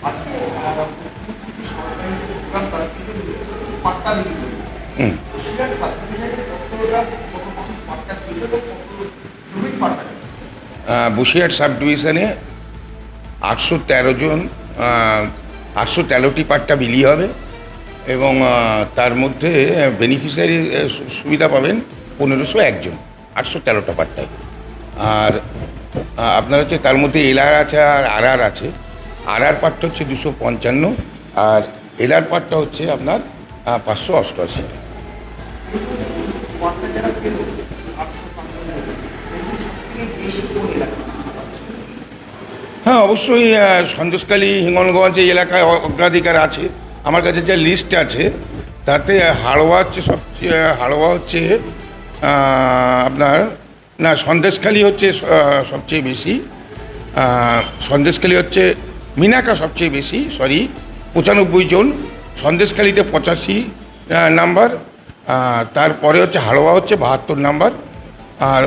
আজকে সরকারি যে প্রোগ্রাম তারা কিন্তু পাট্টা বিলি করবে। বসিরহাট সাব ডিভিশনে কতটা কত মানুষ পাট্টা পেল এবং কত জমির পাট্টা পেল? বসিরহাট সাব ডিভিশনে 813টি পাট্টা বিলি হবে এবং তার মধ্যে বেনিফিশিয়ারি সুবিধা পাবেন 1501 জন, 813টা পাট্টায়। আর আপনার হচ্ছে তার মধ্যে এলআর আছে আর আরআর আছে। আরআর পাট্টা হচ্ছে 255 আর এলআর পাট্টা হচ্ছে আপনার 588। পাট্টা যারা পেল 855 এগুলো সবথেকে বেশি কোন এলাকা? হ্যাঁ, অবশ্যই সন্দেশখালী, হিঙ্গলগঞ্জ এই এলাকায় অগ্রাধিকার আছে। আমার কাছে যে লিস্ট আছে তাতে হাড়োয়া হচ্ছে আপনার না, সন্দেশখালী হচ্ছে সবচেয়ে বেশি। সন্দেশখালী হচ্ছে মিনাকা সবচেয়ে বেশি, 95 জন। সন্দেশখালীতে 85 নাম্বার। তারপরে হচ্ছে হাড়োয়া হচ্ছে 72 নাম্বার। আর